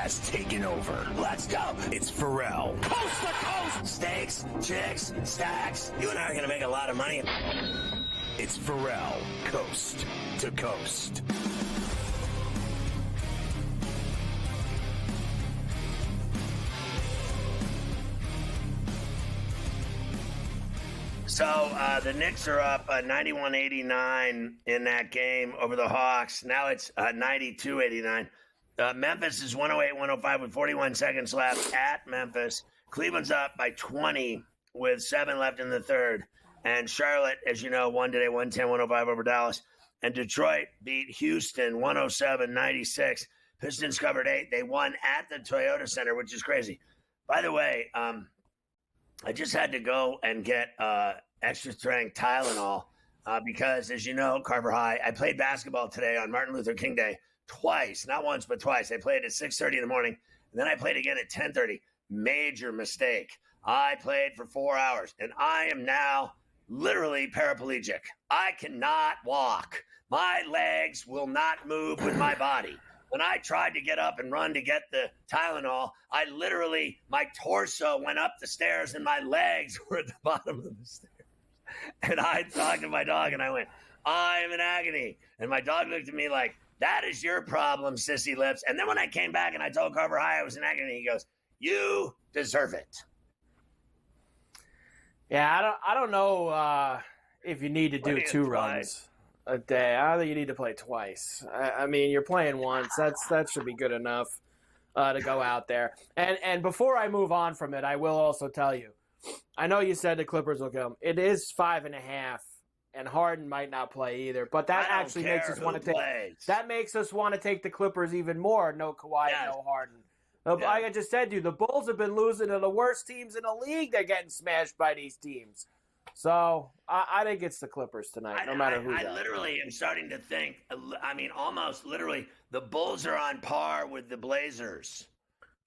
has taken over. Let's go. It's Ferrall. Coast to coast. Steaks, chicks, stacks. You and I are going to make a lot of money. It's Ferrall, coast to coast. So the Knicks are up 91-89 in that game over the Hawks. Now it's 92-89. Memphis is 108-105 with 41 seconds left at Memphis. Cleveland's up by 20 with 7 left in the third. And Charlotte, as you know, won today 110-105 over Dallas. And Detroit beat Houston 107-96. Pistons covered 8. They won at the Toyota Center, which is crazy. By the way, I just had to go and get extra strength Tylenol because, as you know, Carver High, I played basketball today on Martin Luther King Day twice, not once, but twice. I played at 6:30 in the morning, and then I played again at 10:30. Major mistake. I played for 4 hours, and I am now literally paraplegic. I cannot walk. My legs will not move with my body. When I tried to get up and run to get the Tylenol, my torso went up the stairs and my legs were at the bottom of the stairs. And I talked to my dog and I went, I am in agony. And my dog looked at me like, that is your problem, sissy lips. And then when I came back and I told Carver High I was in agony, he goes, you deserve it. Yeah, I don't know if you need to do 2 runs a day. I don't think you need to play twice. I mean, you're playing once. That should be good enough to go out there. And before I move on from it, I will also tell you, I know you said the Clippers will come. It is 5.5, and Harden might not play either. But that actually makes us want to take the Clippers even more. No Kawhi, no Harden. Like I just said to you, the Bulls have been losing to the worst teams in the league. They're getting smashed by these teams. So I think it's the Clippers tonight, no matter who. I literally am starting to think, I mean, almost literally, the Bulls are on par with the Blazers.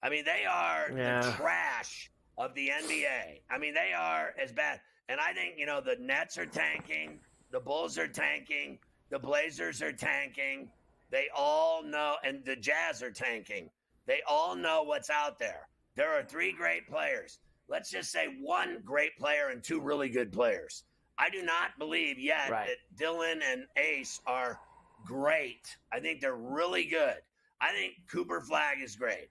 I mean, they are the trash of the NBA. I mean, they are as bad. And I think, the Nets are tanking. The Bulls are tanking. The Blazers are tanking. They all know, and the Jazz are tanking. They all know what's out there. There are 3 great players. Let's just say 1 great player and 2 really good players. I do not believe yet that Dylan and Ace are great. I think they're really good. I think Cooper Flag is great.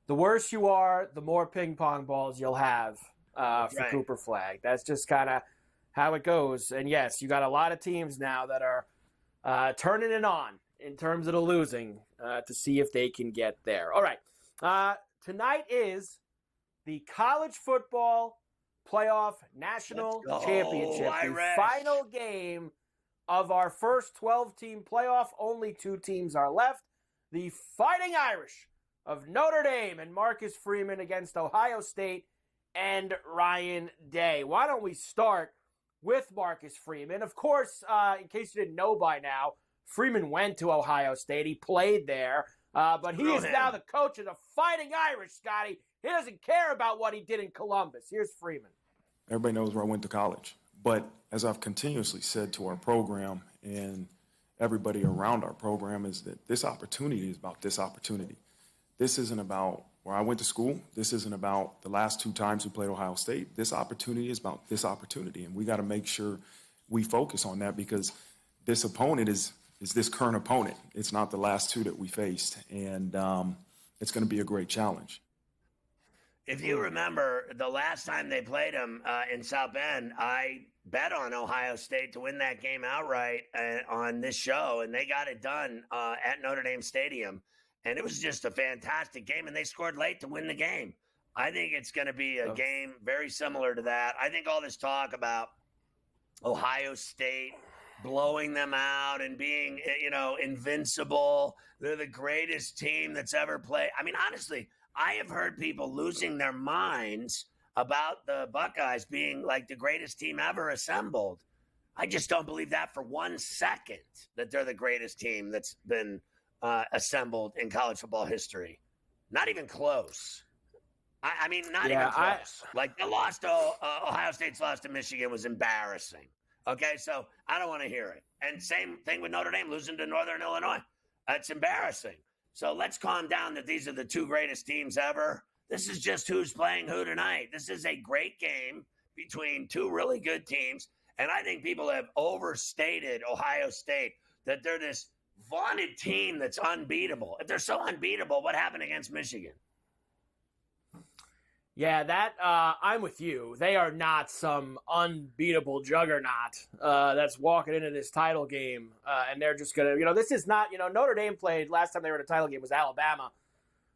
The worse you are, the more ping pong balls you'll have for Cooper Flag. That's just kind of how it goes. And yes, you got a lot of teams now that are turning it on in terms of the losing to see if they can get there. All right. Tonight is the College Football Playoff National Championship, the final game of our first 12-team playoff. Only 2 teams are left. The Fighting Irish of Notre Dame and Marcus Freeman against Ohio State and Ryan Day. Why don't we start with Marcus Freeman? Of course, in case you didn't know by now, Freeman went to Ohio State. He played there. But he is now the coach of the Fighting Irish, Scotty. He doesn't care about what he did in Columbus. Here's Freeman. Everybody knows where I went to college. But as I've continuously said to our program and everybody around our program is that this opportunity is about this opportunity. This isn't about where I went to school. This isn't about the last 2 times we played Ohio State. This opportunity is about this opportunity. And we got to make sure we focus on that because this opponent is this current opponent. It's not the last 2 that we faced. And it's going to be a great challenge. If you remember, the last time they played them in South Bend, I bet on Ohio State to win that game outright on this show, and they got it done at Notre Dame Stadium. And it was just a fantastic game, and they scored late to win the game. I think it's going to be a game very similar to that. I think all this talk about Ohio State blowing them out and being, invincible, they're the greatest team that's ever played. I mean, honestly, I have heard people losing their minds about the Buckeyes being like the greatest team ever assembled. I just don't believe that for 1 second, that they're the greatest team that's been assembled in college football history. Not even close. I mean, not even close. Like the loss to Ohio State's loss to Michigan was embarrassing. Okay, so I don't want to hear it. And same thing with Notre Dame losing to Northern Illinois. That's embarrassing. So let's calm down that these are the two greatest teams ever. This is just who's playing who tonight. This is a great game between two really good teams. And I think people have overstated Ohio State, that they're this vaunted team that's unbeatable. If they're so unbeatable, what happened against Michigan? Yeah, I'm with you. They are not some unbeatable juggernaut that's walking into this title game, and they're just going to, this is not, Notre Dame played, last time they were in a title game was Alabama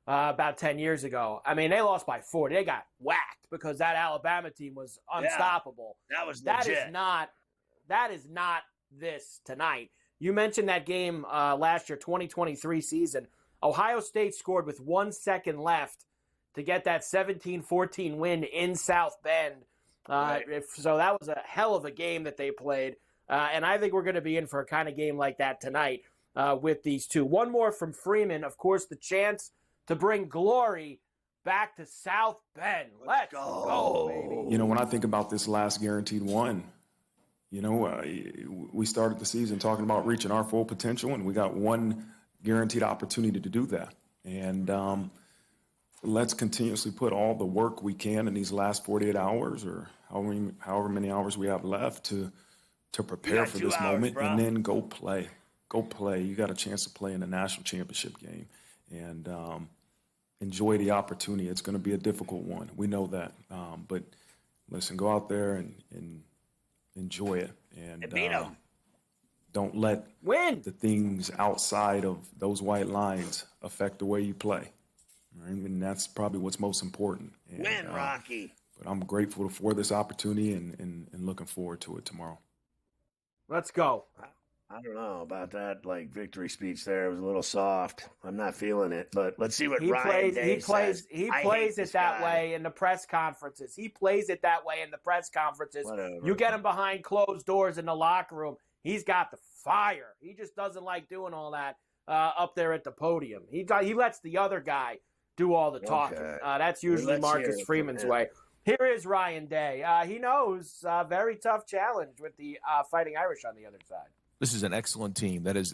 about 10 years ago. I mean, they lost by 40. They got whacked because that Alabama team was unstoppable. Yeah, that was legit. That is not this tonight. You mentioned that game last year, 2023 season. Ohio State scored with 1 second left to get that 17-14 win in South Bend. Right. So that was a hell of a game that they played. And I think we're going to be in for a kind of game like that tonight with these two. One more from Freeman. Of course, the chance to bring glory back to South Bend. Let's go, baby. When I think about this last guaranteed one, we started the season talking about reaching our full potential, and we got one guaranteed opportunity to do that. And let's continuously put all the work we can in these last 48 hours or however many hours we have left to prepare for this moment, bro. And then go play. Go play. You got a chance to play in a national championship game and enjoy the opportunity. It's going to be a difficult one. We know that. But listen, go out there and enjoy it. And don't let the things outside of those white lines affect the way you play. Right? And that's probably what's most important. And, Rocky. But I'm grateful for this opportunity and looking forward to it tomorrow. Let's go. I don't know about that victory speech there. It was a little soft. I'm not feeling it. But let's see what Ryan Day says. He plays it that way in the press conferences. He plays it that way in the press conferences. Whatever. You get him behind closed doors in the locker room. He's got the fire. He just doesn't like doing all that up there at the podium. He lets the other guy do all the talking. Okay. That's usually Marcus Freeman's way. Here is Ryan Day. He knows very tough challenge with the Fighting Irish on the other side. This is an excellent team that has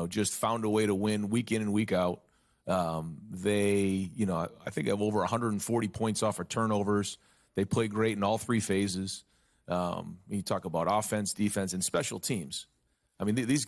just found a way to win week in and week out. They, I think have over 140 points off of turnovers. They play great in all three phases. You talk about offense, defense, and special teams. I mean, these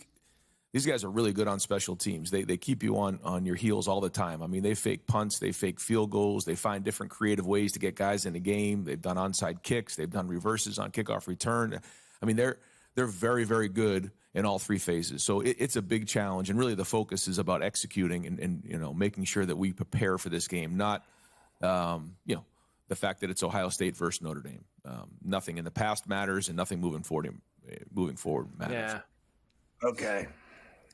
guys are really good on special teams. They keep you on your heels all the time. I mean, they fake punts, they fake field goals, they find different creative ways to get guys in the game. They've done onside kicks, they've done reverses on kickoff return. I mean, they're very, very good in all three phases. So it's a big challenge, and really the focus is about executing and making sure that we prepare for this game, not the fact that it's Ohio State versus Notre Dame. Nothing in the past matters, and nothing moving forward matters. Yeah. Okay.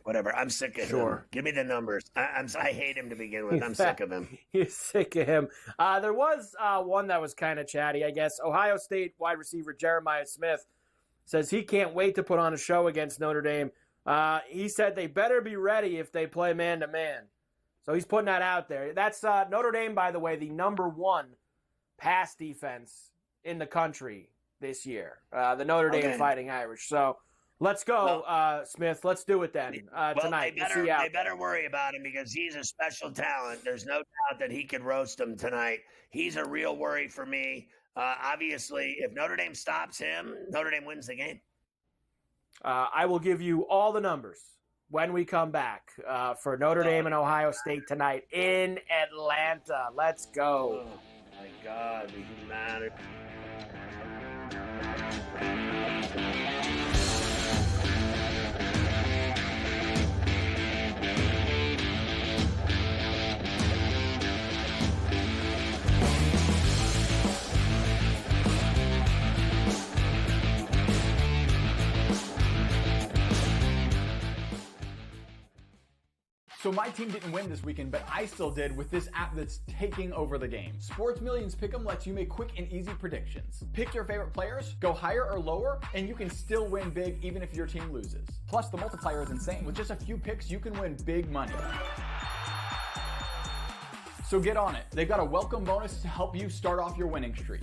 Whatever. I'm sick of him. Give me the numbers. I hate him to begin with. I'm sick of him. You're sick of him. There was one that was kind of chatty, I guess. Ohio State wide receiver Jeremiah Smith says he can't wait to put on a show against Notre Dame. He said they better be ready if they play man-to-man. So he's putting that out there. That's Notre Dame, by the way, the number one pass defense in the country this year. The Notre Dame Fighting Irish. So let's go, Smith. Let's do it then tonight. They better worry about him because he's a special talent. There's no doubt that he could roast him tonight. He's a real worry for me. Obviously, if Notre Dame stops him, Notre Dame wins the game. I will give you all the numbers when we come back for Notre Dame and Ohio State tonight in Atlanta. Let's go. Oh, my God. The humanity. So my team didn't win this weekend, but I still did with this app that's taking over the game. Sports Millions Pick'em lets you make quick and easy predictions. Pick your favorite players, go higher or lower, and you can still win big even if your team loses. Plus, the multiplier is insane. With just a few picks, you can win big money. So get on it. They've got a welcome bonus to help you start off your winning streak.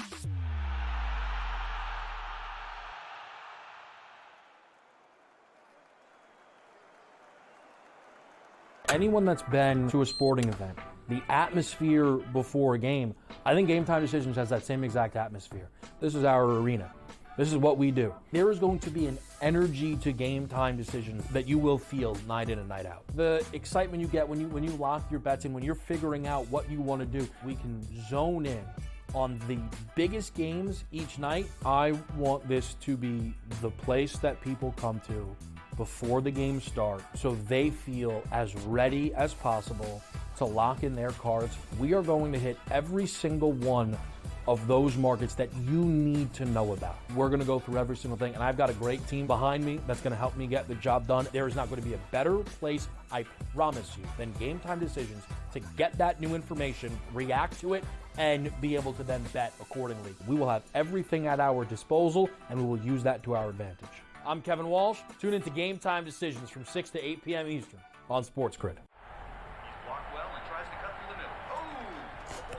anyone that's been to a sporting event, the atmosphere before a game, I think Game Time Decisions has that same exact atmosphere. This is our arena. This is what we do. There is going to be an energy to Game Time Decisions that you will feel night in and night out. The excitement you get when you lock your bets in, when you're figuring out what you want to do, we can zone in on the biggest games each night. I want this to be the place that people come to before the games start so they feel as ready as possible to lock in their cards. We are going to hit every single one of those markets that you need to know about. We're going to go through every single thing, and I've got a great team behind me that's going to help me get the job done. There is not going to be a better place, I promise you, than Game Time Decisions to get that new information, react to it, and be able to then bet accordingly. We will have everything at our disposal, and we will use that to our advantage. I'm Kevin Walsh. Tune into Game Time Decisions from 6 to 8 p.m. Eastern on SportsGrid.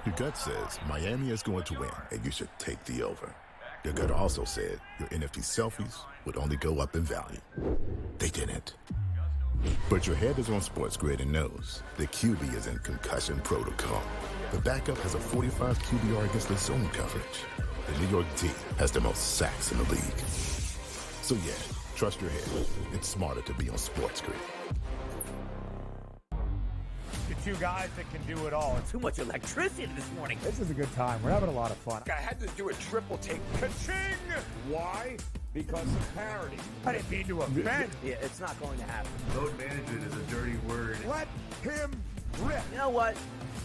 Your gut says Miami is going to win, and you should take the over. Your gut also said your NFT selfies would only go up in value. They didn't. But your head is on SportsGrid and knows the QB is in concussion protocol. The backup has a 45 QBR against the zone coverage. The New York D has the most sacks in the league. So yeah, trust your head. It's smarter to be on SportsGrid. Two guys that can do it all. Too much electricity this morning. This is a good time. We're having a lot of fun. I had to do a triple take. Ka-ching! Why? Because of parity. I didn't mean to offend. Yeah, it's not going to happen. Load management is a dirty word. Let him rip. You know what?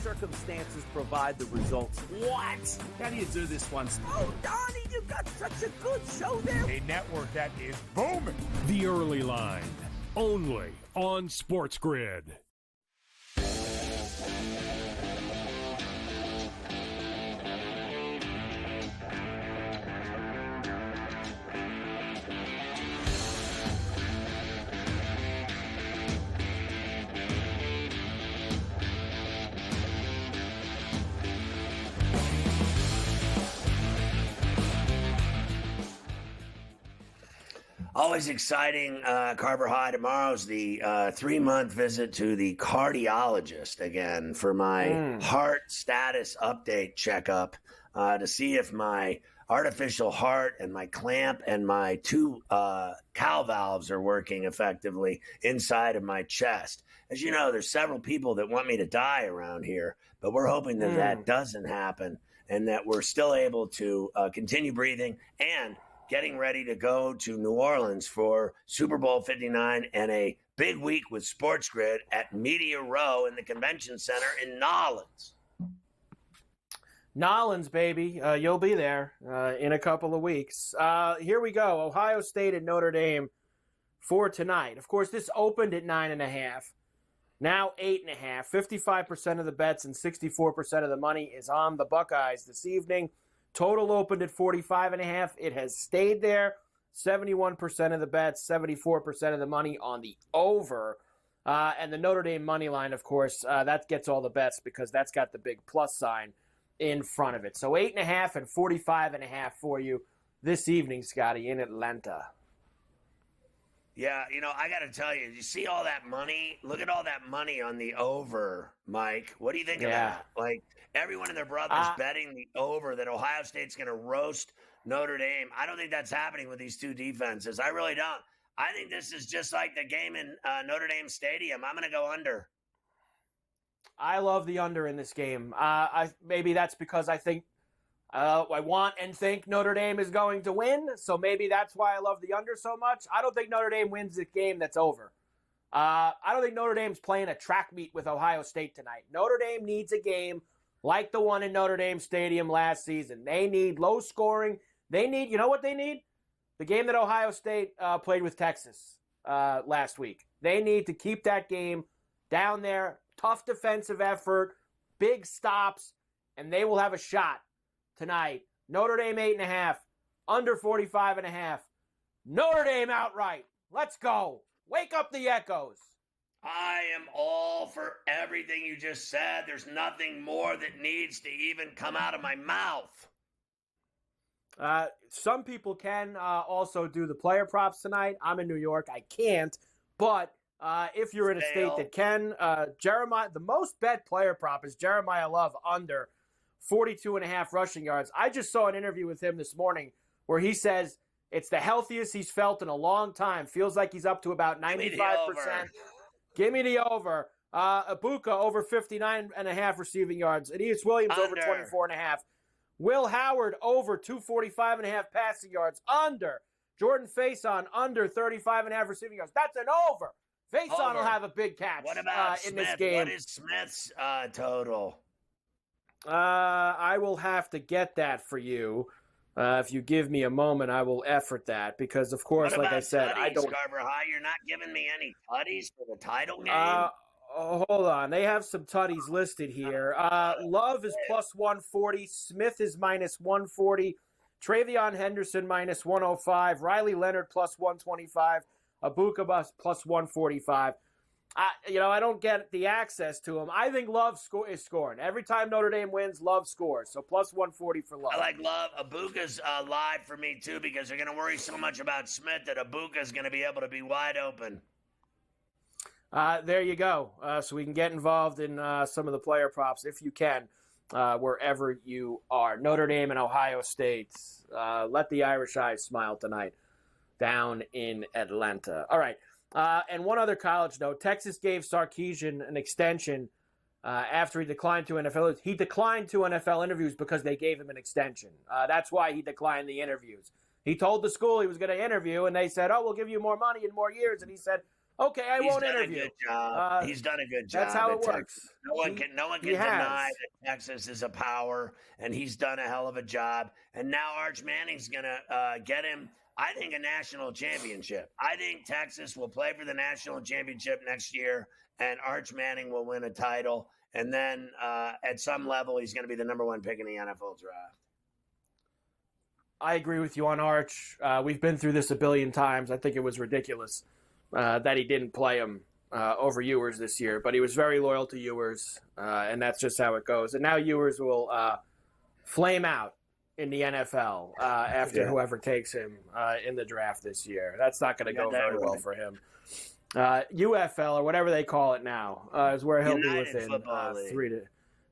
Circumstances provide the results. What? How do you do this once? Oh, Donnie, you've got such a good show there. A network that is booming. The Early Line, only on SportsGrid. Always exciting, Carver High. Tomorrow's the 3-month visit to the cardiologist again for my heart status update checkup to see if my artificial heart and my clamp and my 2 cow valves are working effectively inside of my chest. As you know, there's several people that want me to die around here, but we're hoping that that doesn't happen and that we're still able to continue breathing and getting ready to go to New Orleans for Super Bowl 59 and a big week with SportsGrid at Media Row in the Convention Center in Nolens. Nolens, baby. You'll be there in a couple of weeks. Here we go. Ohio State and Notre Dame for tonight. Of course, this opened at 9.5. Now 8.5. 55% of the bets and 64% of the money is on the Buckeyes this evening. Total opened at 45.5. It has stayed there. 71% of the bets, 74% of the money on the over. And the Notre Dame money line, of course, that gets all the bets because that's got the big plus sign in front of it. So 8.5 and 45.5 for you this evening, Scotty, in Atlanta. Yeah, you know, I got to tell you, you see all that money? Look at all that money on the over, Mike. What do you think of that? Like, everyone and their brothers betting the over that Ohio State's going to roast Notre Dame. I don't think that's happening with these two defenses. I really don't. I think this is just like the game in Notre Dame Stadium. I'm going to go under. I love the under in this game. Maybe that's because I think I want and think Notre Dame is going to win, so maybe that's why I love the under so much. I don't think Notre Dame wins this game that's over. I don't think Notre Dame's playing a track meet with Ohio State tonight. Notre Dame needs a game like the one in Notre Dame Stadium last season. They need low scoring. They need, you know what they need? The game that Ohio State played with Texas last week. They need to keep that game down there. Tough defensive effort, big stops, and they will have a shot tonight. Notre Dame 8.5, under 45.5. Notre Dame outright. Let's go. Wake up the echoes. I am all for everything you just said. There's nothing more that needs to even come out of my mouth. Some people can also do the player props tonight. I'm in New York. I can't. But if you're in a state that can. Jeremiah, the most bet player prop is Jeremiah Love under 42.5 rushing yards. I just saw an interview with him this morning where he says it's the healthiest he's felt in a long time. Feels like he's up to about 95%. Give me the over. Ibuka over 59.5 receiving yards. Aeneas Williams over 24.5. Will Howard over 245.5 passing yards. Under. Jordan Faison under 35.5 receiving yards. That's an over. Faison will have a big catch what about in Smith? this game. What is Smith's total? I will have to get that for you. If you give me a moment, I will effort that because, of course, like I said, I don't. Carver High, you're not giving me any tutties for the title game. Hold on, they have some tutties listed here. Love is plus 140. Smith is minus 140. Travion Henderson minus 105. Riley Leonard plus 125. Ibuka plus 145. I don't get the access to him. I think Love is scoring. Every time Notre Dame wins, Love scores. So plus 140 for Love. I like Love. Ibuka's live for me, too, because they're going to worry so much about Smith that Ibuka's going to be able to be wide open. There you go. So we can get involved in some of the player props, if you can, wherever you are. Notre Dame and Ohio State. Let the Irish eyes smile tonight down in Atlanta. All right. And one other college note, Texas gave Sarkisian an extension after he declined to NFL. He declined to NFL interviews because they gave him an extension. That's why he declined the interviews. He told the school he was going to interview, and they said, "Oh, we'll give you more money and more years." And he said, "Okay, I won't interview." He's done a good job. That's how it works. No one can deny that Texas is a power, and he's done a hell of a job. And now Arch Manning's going to get him, I think, a national championship. I think Texas will play for the national championship next year, and Arch Manning will win a title. And then at some level, he's going to be the number one pick in the NFL draft. I agree with you on Arch. We've been through this a billion times. I think it was ridiculous that he didn't play him over Ewers this year, but he was very loyal to Ewers, and that's just how it goes. And now Ewers will flame out in the NFL after whoever takes him in the draft this year. That's not going to go very well for him. UFL, or whatever they call it now, is where he'll be within 3 to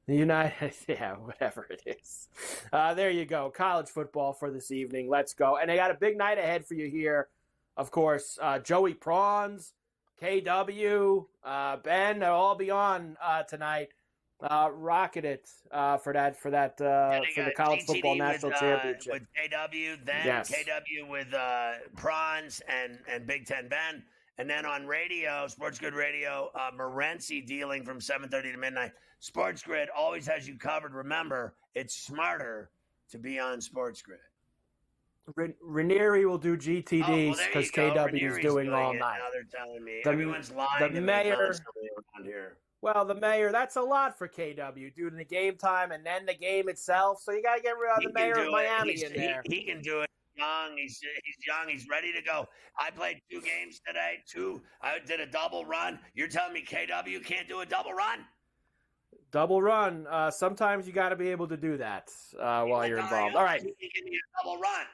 United. Yeah, whatever it is. There you go. College football for this evening. Let's go. And they got a big night ahead for you here. Of course, Joey Prawns, KW, Ben, they'll all be on tonight. Rocket it for the college football national championship with KW, then KW with Prawns and Big Ten Ben, and then on radio, SportsGrid Radio, Morency dealing from 7:30 to midnight. SportsGrid always has you covered. Remember, it's smarter to be on SportsGrid. Ranieri will do GTDs because KW is doing all night. Now they're telling me everyone's lying. The mayor around here. Well, the mayor, that's a lot for KW, due to the game time and then the game itself. So you got to get rid of the mayor of Miami in there. He can do it. Young, he's young. He's ready to go. I played 2 games today. I did a double run. You're telling me KW can't do a double run? Double run. Sometimes you got to be able to do that while you're involved. All right. He can be a double run.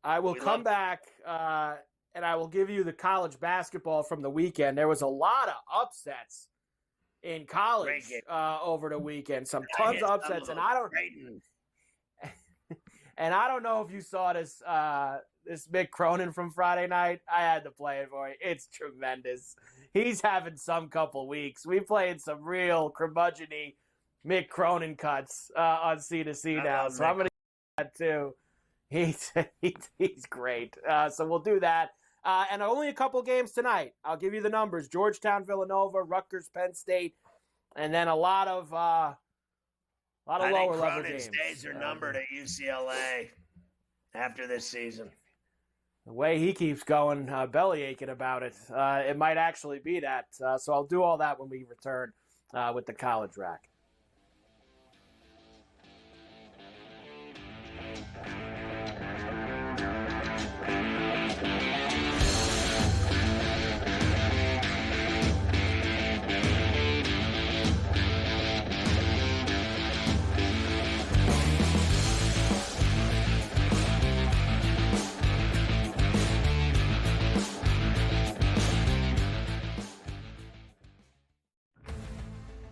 I will come back and I will give you the college basketball from the weekend. There was a lot of upsets in college over the weekend. Some tons of upsets, and I don't know if you saw this Mick Cronin from Friday night. I had to play it for you. It's tremendous. He's having some couple weeks. We played some real curmudgeon-y Mick Cronin cuts on C2C now, so I'm going to do that too. He's great. So we'll do that. And only a couple games tonight. I'll give you the numbers. Georgetown, Villanova, Rutgers, Penn State, and then a lot of lower level games. Days are numbered at UCLA after this season. The way he keeps going, belly aching about it, it might actually be that. So I'll do all that when we return with the college rack.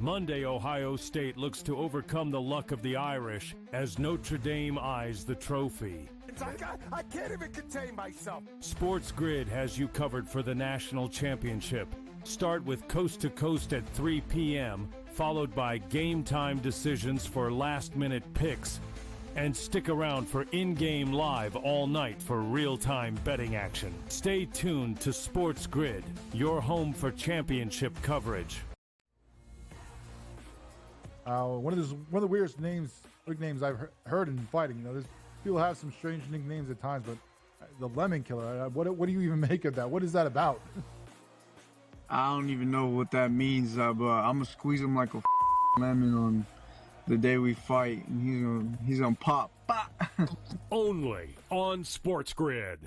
Monday, Ohio State looks to overcome the luck of the Irish as Notre Dame eyes the trophy. I can't even contain myself. SportsGrid has you covered for the national championship. Start with Coast to Coast at 3 p.m., followed by game time decisions for last-minute picks. And stick around for in-game live all night for real-time betting action. Stay tuned to SportsGrid, your home for championship coverage. One of the weirdest nicknames I've heard in fighting. There's people have some strange nicknames at times, but the Lemon Killer. What do you even make of that? What is that about? I don't even know what that means, but I'm gonna squeeze him like a lemon on the day we fight, and he's gonna pop. Only on SportsGrid.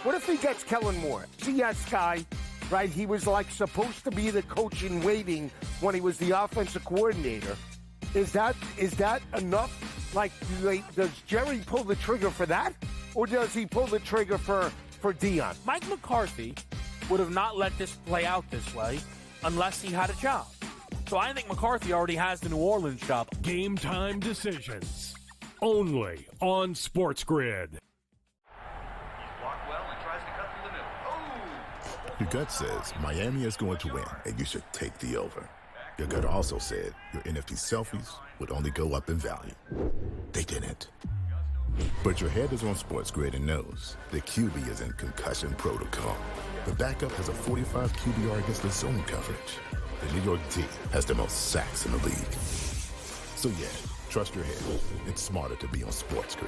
What if he gets Kellen Moore? See that guy, right? He was like supposed to be the coach in waiting when he was the offensive coordinator. Is that enough? Like, does Jerry pull the trigger for that, or does he pull the trigger for Dion? Mike McCarthy would have not let this play out this way unless he had a job. So I think McCarthy already has the New Orleans job. Game time decisions. Only on SportsGrid. Your gut says Miami is going to win, and you should take the over. Your gut also said your NFT selfies would only go up in value. They didn't. But your head is on SportsGrid and knows the QB is in concussion protocol. The backup has a 45 QBR against the zone coverage. The New York D has the most sacks in the league. So yeah, trust your head. It's smarter to be on SportsGrid.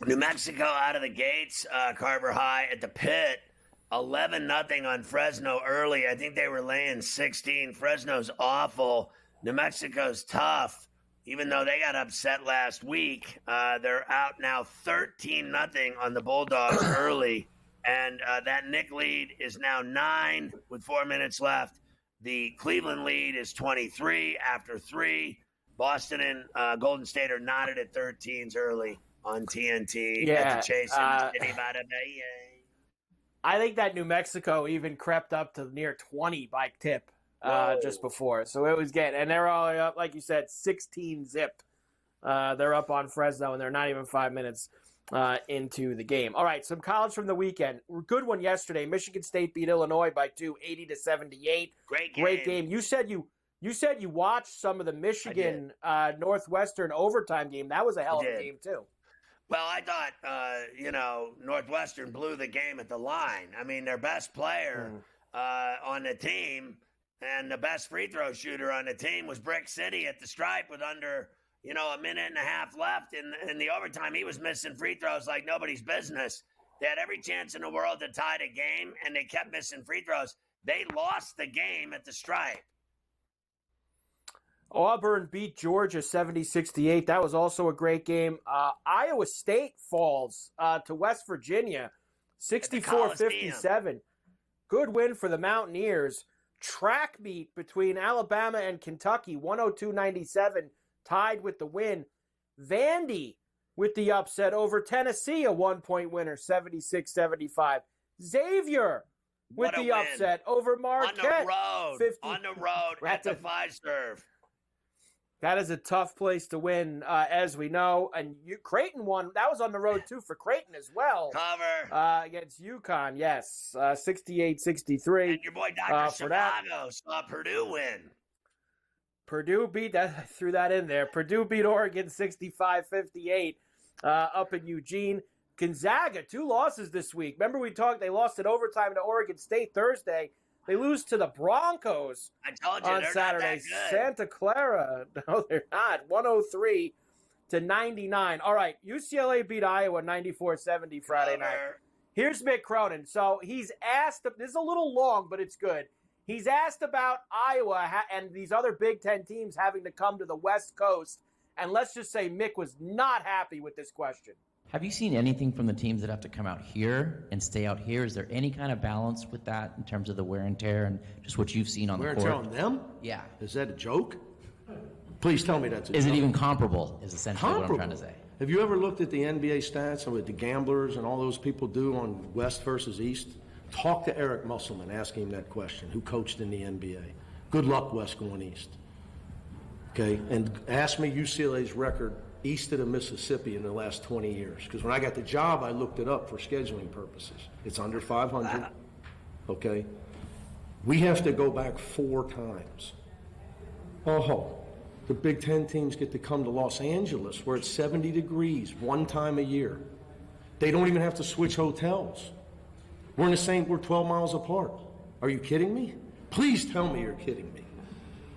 New Mexico out of the gates, Carver High at the pit, 11-0 on Fresno early. I think they were laying 16. Fresno's awful. New Mexico's tough. Even though they got upset last week, they're out now 13-0 on the Bulldogs early. And that Nick lead is now 9 with 4 minutes left. The Cleveland lead is 23 after 3. Boston and Golden State are knotted at 13s early on TNT. Yeah, at the Chase I think that New Mexico even crept up to near 20 by tip just before. So it was getting, and they're all up, like you said, 16 zip. They're up on Fresno, and they're not even 5 minutes into the game. All right, some college from the weekend. Good one yesterday. Michigan State beat Illinois by 2, 80-78. Great game. You said you watched some of the Michigan Northwestern overtime game. That was a hell of a game too. Well, I thought, Northwestern blew the game at the line. I mean, their best player on the team and the best free throw shooter on the team was Brick City at the stripe with under, a minute and a half left in the overtime. He was missing free throws like nobody's business. They had every chance in the world to tie the game, and they kept missing free throws. They lost the game at the stripe. Auburn beat Georgia 70-68. That was also a great game. Iowa State falls to West Virginia 64-57. Good win for the Mountaineers. Track meet between Alabama and Kentucky 102-97, tied with the win. Vandy with the upset over Tennessee, a 1-point winner 76-75. Xavier with the upset over Marquette. On the road at the Fiserv. That is a tough place to win, as we know. And Creighton won. That was on the road, too, for Creighton as well. Cover. Against UConn, yes. 68-63. And your boy Dr. Savago saw Purdue win. Purdue beat that. I threw that in there. Purdue beat Oregon 65-58 up in Eugene. Gonzaga, 2 losses this week. Remember we talked, they lost in overtime to Oregon State Thursday. They lose to the Broncos on Saturday. Santa Clara. No, they're not. 103-99. All right, UCLA beat Iowa 94-70 Friday night. Here's Mick Cronin. So he's asked, this is a little long, but it's good. He's asked about Iowa and these other Big Ten teams having to come to the West Coast. And let's just say Mick was not happy with this question. Have you seen anything from the teams that have to come out here and stay out here? Is there any kind of balance with that in terms of the wear and tear and just what you've seen on the court? Wear and tear on them? Yeah. Is that a joke? Please tell me that's a joke. Is it even comparable, is essentially what I'm trying to say. Have you ever looked at the NBA stats and what the gamblers and all those people do on West versus East? Talk to Eric Musselman, ask him that question, who coached in the NBA. Good luck, West going East. Okay, and ask me UCLA's record east of the Mississippi in the last 20 years. Because when I got the job, I looked it up for scheduling purposes. It's under 500, okay? We have to go back 4 times. Oh, the Big Ten teams get to come to Los Angeles where it's 70 degrees 1 time a year. They don't even have to switch hotels. We're 12 miles apart. Are you kidding me? Please tell me you're kidding me.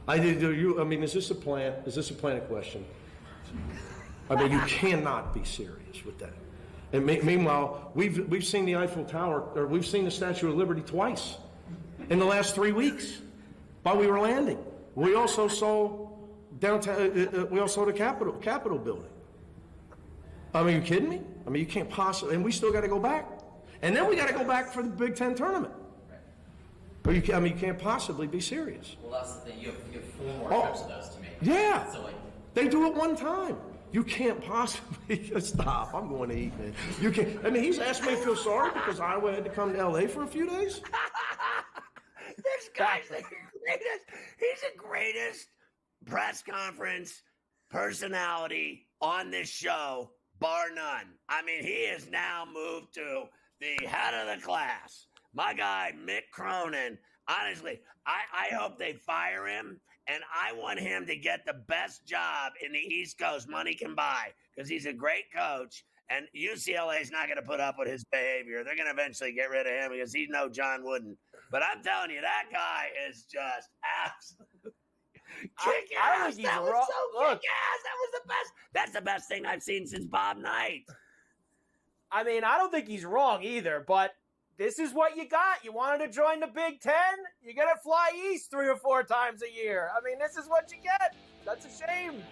Is this a plan? Is this a planted question? I mean, you cannot be serious with that. And meanwhile, we've seen the Eiffel Tower, or we've seen the Statue of Liberty twice in the last 3 weeks while we were landing. We also saw downtown. We also saw the Capitol building. I mean, are you kidding me? I mean, you can't possibly. And we still got to go back, and then we got to go back for the Big Ten tournament. You can't possibly be serious. Well, that's the thing. You have 4 more trips of those to make. Yeah. So, they do it 1 time. You can't possibly stop. I'm going to eat, man. You can't. I mean, he's asked me to feel sorry because Iowa had to come to LA for a few days. This guy's the greatest. He's the greatest press conference personality on this show, bar none. I mean, he has now moved to the head of the class. My guy, Mick Cronin, honestly, I hope they fire him, and I want him to get the best job in the East Coast money can buy because he's a great coach, and UCLA is not going to put up with his behavior. They're going to eventually get rid of him because he's no John Wooden. But I'm telling you, that guy is just absolute kick-ass. That was so kick-ass. That was the best. That's the best thing I've seen since Bob Knight. I mean, I don't think he's wrong either, but this is what you got. You wanted to join the Big Ten? You're going to fly east 3 or 4 times a year. I mean, this is what you get. That's a shame.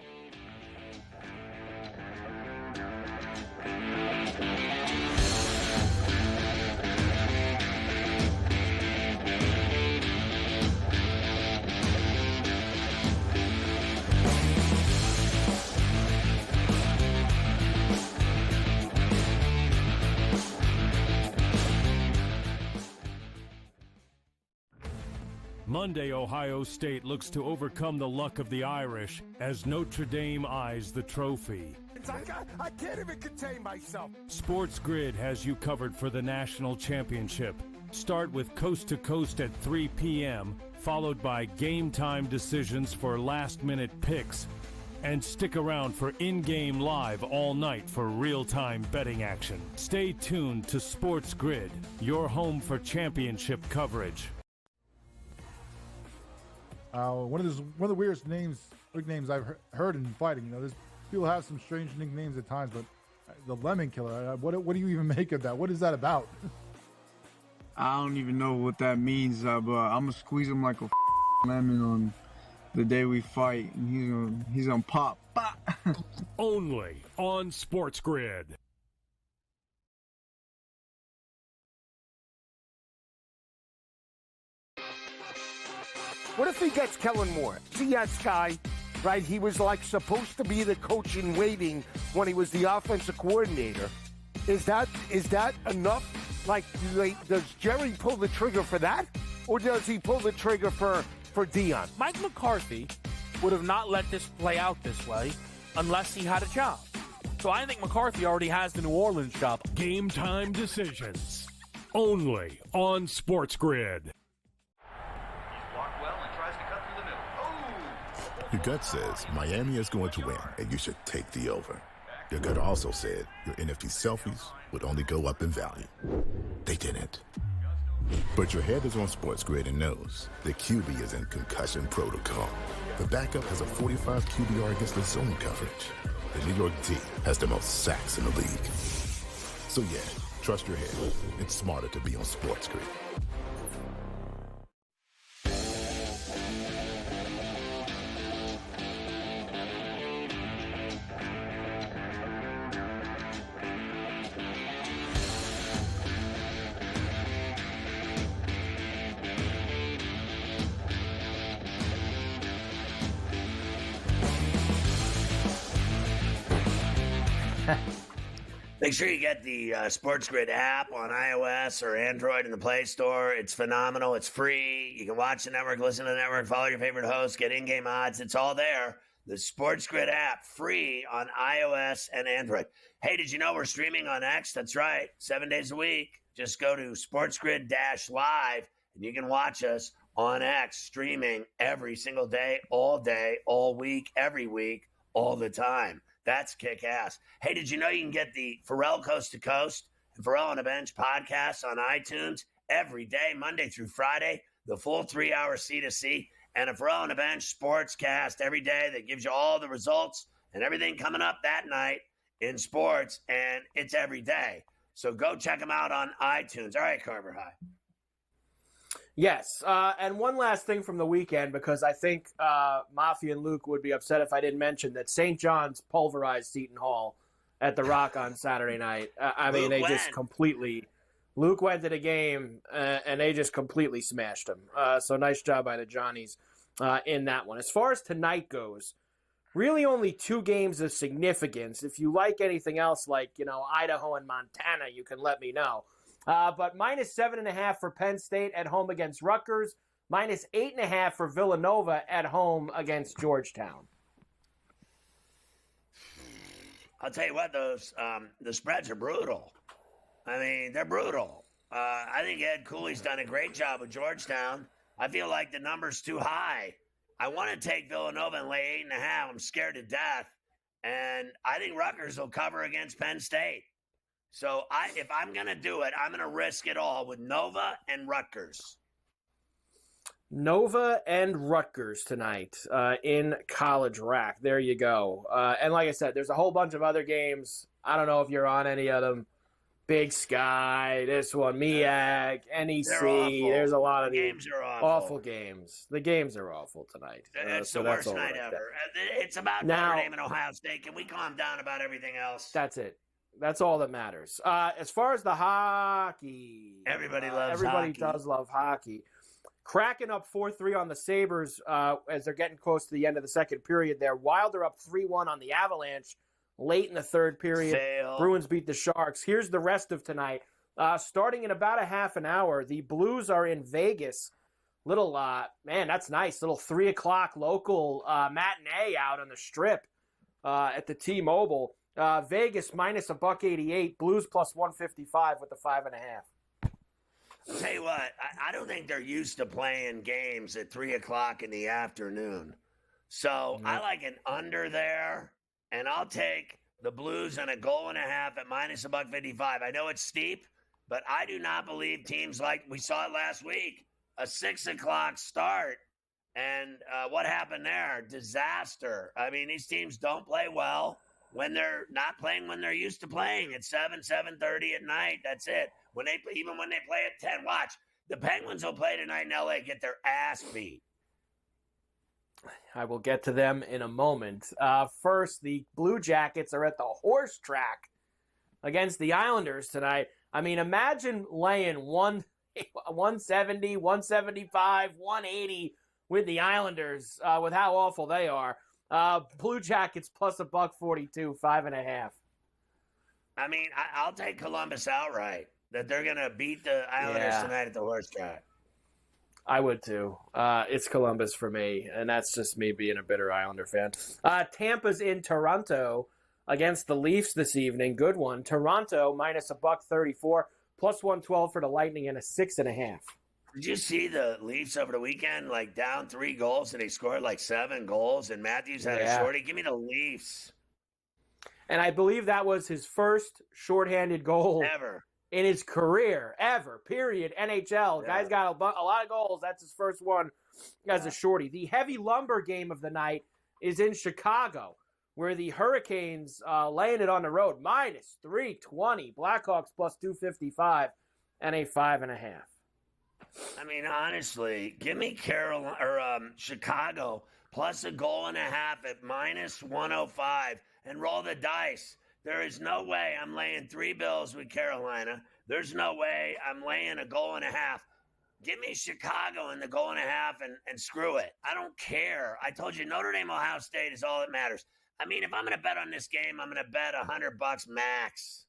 Monday, Ohio State looks to overcome the luck of the Irish as Notre Dame eyes the trophy. I can't even contain myself. SportsGrid has you covered for the national championship. Start with Coast to Coast at 3 p.m., followed by game time decisions for last-minute picks. And stick around for in-game live all night for real-time betting action. Stay tuned to SportsGrid, your home for championship coverage. One of the weirdest nicknames I've heard in fighting. There's people have some strange nicknames at times, but the Lemon Killer. What do you even make of that? What is that about? I don't even know what that means, but I'm gonna squeeze him like a lemon on the day we fight, and he's gonna pop. Only on SportsGrid. What if he gets Kellen Moore? See that guy, right? He was like supposed to be the coach in waiting when he was the offensive coordinator. Is that enough? Like, does Jerry pull the trigger for that? Or does he pull the trigger for Dion? Mike McCarthy would have not let this play out this way unless he had a job. So I think McCarthy already has the New Orleans job. Game time decisions. Only on SportsGrid. Your gut says Miami is going to win, and you should take the over. Your gut also said your NFT selfies would only go up in value. They didn't. But your head is on SportsGrid and knows the QB is in concussion protocol. The backup has a 45 QBR against the zone coverage. The New York D has the most sacks in the league. So yeah, trust your head. It's smarter to be on SportsGrid. Make sure you get the SportsGrid app on iOS or Android in the Play Store. It's phenomenal. It's free. You can watch the network, listen to the network, follow your favorite hosts, get in-game odds. It's all there. The SportsGrid app, free on iOS and Android. Hey, did you know we're streaming on X? That's right, 7 days a week. Just go to SportsGrid-Live, and you can watch us on X streaming every single day, all week, every week, all the time. That's kick-ass. Hey, did you know you can get the Ferrall Coast to Coast and Ferrall on the Bench podcasts on iTunes every day, Monday through Friday, the full 3-hour C2C, and a Ferrall on the Bench sportscast every day that gives you all the results and everything coming up that night in sports, and it's every day. So go check them out on iTunes. All right, Carver High. Yes, and one last thing from the weekend, because I think Mafia and Luke would be upset if I didn't mention that St. John's pulverized Seton Hall at the Rock on Saturday night. I mean, they just completely – Luke went to the game, and they just completely smashed him. So nice job by the Johnnies in that one. As far as tonight goes, really only 2 games of significance. If you like anything else like, Idaho and Montana, you can let me know. But minus 7.5 for Penn State at home against Rutgers. Minus 8.5 for Villanova at home against Georgetown. I'll tell you what, those the spreads are brutal. I mean, they're brutal. I think Ed Cooley's done a great job with Georgetown. I feel like the number's too high. I want to take Villanova and lay 8.5. I'm scared to death. And I think Rutgers will cover against Penn State. So if I'm going to do it, I'm going to risk it all with Nova and Rutgers. Nova and Rutgers tonight in College Rack. There you go. And like I said, there's a whole bunch of other games. I don't know if you're on any of them. Big Sky, this one, MEAC, NEC. There's a lot of the games are awful games. The games are awful tonight. It's the worst night ever. It's about Notre Dame and Ohio State. Can we calm down about everything else? That's it. That's all that matters. As far as the hockey, everybody loves everybody hockey. Does love hockey. Kraken up 4-3 on the Sabres as they're getting close to the end of the second period there. Wilder up 3-1 on the Avalanche late in the third period. Bruins beat the Sharks. Here's the rest of tonight. Starting in about a half an hour, the Blues are in Vegas. Little, man, that's nice. Little 3 o'clock local matinee out on the Strip at the T-Mobile. Vegas minus $1.88, Blues plus 155 with the 5.5. I'll tell you what, I don't think they're used to playing games at 3 o'clock in the afternoon. So I like an under there, and I'll take the Blues on a 1.5 at minus $1.55. I know it's steep, but I do not believe teams like we saw it last week, a 6 o'clock start. And what happened there? Disaster. I mean, these teams don't play well when they're not playing when they're used to playing at 7:30 at night. That's it. Even when they play at 10, watch. The Penguins will play tonight in LA, get their ass beat. I will get to them in a moment. First, the Blue Jackets are at the horse track against the Islanders tonight. I mean, imagine laying 170, 175, 180 with the Islanders with how awful they are. Blue Jackets plus $1.42, 5.5. I mean, I'll take Columbus outright. That they're going to beat the Islanders tonight at the horse track. I would too. It's Columbus for me, and that's just me being a bitter Islander fan. Tampa's in Toronto against the Leafs this evening. Good one. Toronto minus $1.34, plus 112 for the Lightning, and a 6.5. Did you see the Leafs over the weekend, like down 3 goals, and they scored like 7 goals, and Matthews had a shorty? Give me the Leafs. And I believe that was his first shorthanded goal ever in his career, ever, period. NHL. Yeah. Guy's got a lot of goals. That's his first one as a shorty. The heavy lumber game of the night is in Chicago, where the Hurricanes laying it on the road, minus 320. Blackhawks plus 255 and a 5.5. I mean, honestly, give me Chicago plus a 1.5 at minus 105 and roll the dice. There is no way I'm laying 3 bills with Carolina. There's no way I'm laying a 1.5. Give me Chicago in the 1.5 and screw it. I don't care. I told you Notre Dame, Ohio State is all that matters. I mean, if I'm going to bet on this game, I'm going to bet $100 max.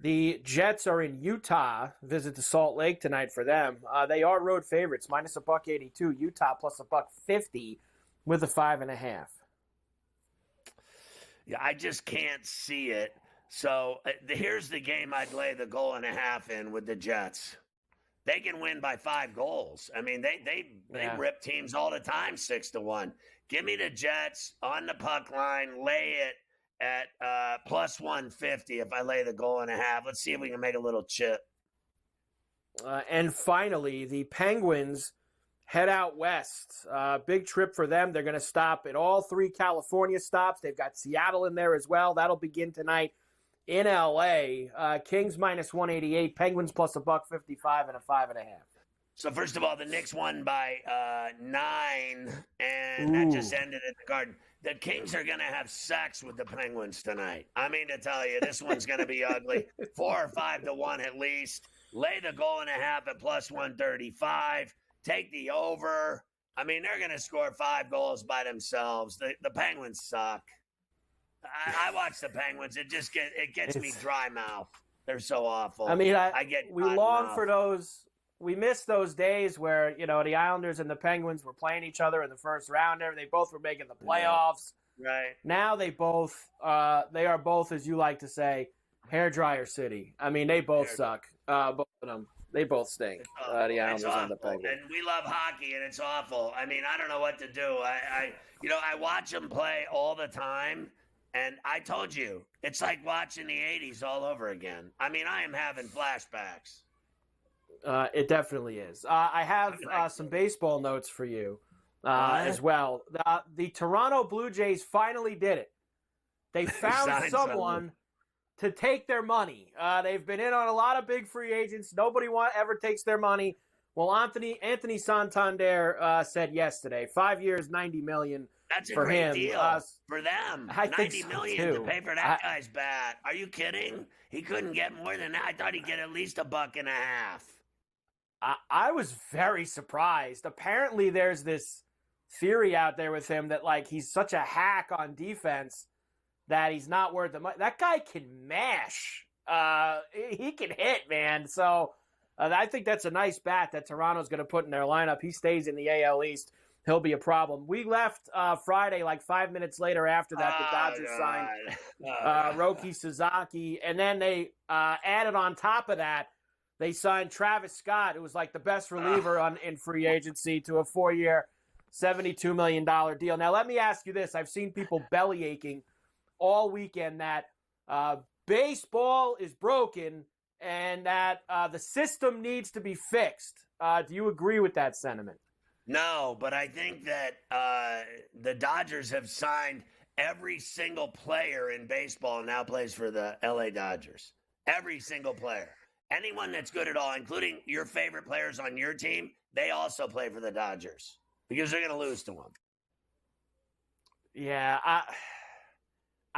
The Jets are in Utah. Visit to Salt Lake tonight for them. They are road favorites, minus $1.82. Utah plus $1.50 with a 5.5. Yeah, I just can't see it. So here's the game I'd lay the 1.5 in with the Jets. They can win by 5 goals. I mean, they rip teams all the time 6-1. Give me the Jets on the puck line. Lay it at plus 150 if I lay the 1.5. Let's see if we can make a little chip. And finally, the Penguins head out west. Big trip for them. They're going to stop at all 3 California stops. They've got Seattle in there as well. That'll begin tonight in L.A. Kings minus 188, Penguins plus $1.55 and a 5.5. So first of all, the Knicks won by 9, and that just ended at the Garden. The Kings are going to have sex with the Penguins tonight. I mean to tell you, this one's going to be ugly. 4 or 5-1 at least. Lay the 1.5 at plus 135. Take the over. I mean, they're going to score 5 goals by themselves. The Penguins suck. I watch the Penguins. It gets me dry mouth. They're so awful. I mean, we long for those. We miss those days where, the Islanders and the Penguins were playing each other in the first round. They both were making the playoffs. Right. Now they are both, as you like to say, hairdryer city. I mean, they both suck. Both of them. They both stink. The Islanders and the Penguins. And we love hockey, and it's awful. I mean, I don't know what to do. I watch them play all the time. And I told you, it's like watching the 80s all over again. I mean, I am having flashbacks. It definitely is. I have some baseball notes for you as well. The Toronto Blue Jays finally did it. They found someone to take their money. They've been in on a lot of big free agents. Nobody ever takes their money. Well, Anthony Santander said yes today. 5 years, $90 million. That's a for great him. deal for them. I think $90 so million too. to pay for that guy's bat. Are you kidding? He couldn't get more than that. I thought he'd get at least $1.50. I was very surprised. Apparently, there's this theory out there with him that he's such a hack on defense that he's not worth the money. That guy can mash. He can hit, man. So I think that's a nice bat that Toronto's going to put in their lineup. He stays in the AL East. He'll be a problem. We left Friday, 5 minutes later after that. The Dodgers signed Roki Sasaki. And then they added on top of that, they signed Travis Scott, who was the best reliever in free agency, to a 4-year, $72 million deal. Now, let me ask you this. I've seen people belly aching all weekend that baseball is broken and that the system needs to be fixed. Do you agree with that sentiment? No, but I think that the Dodgers have signed every single player in baseball now plays for the LA Dodgers. Every single player. Anyone that's good at all, including your favorite players on your team, they also play for the Dodgers because they're going to lose to them. Yeah, I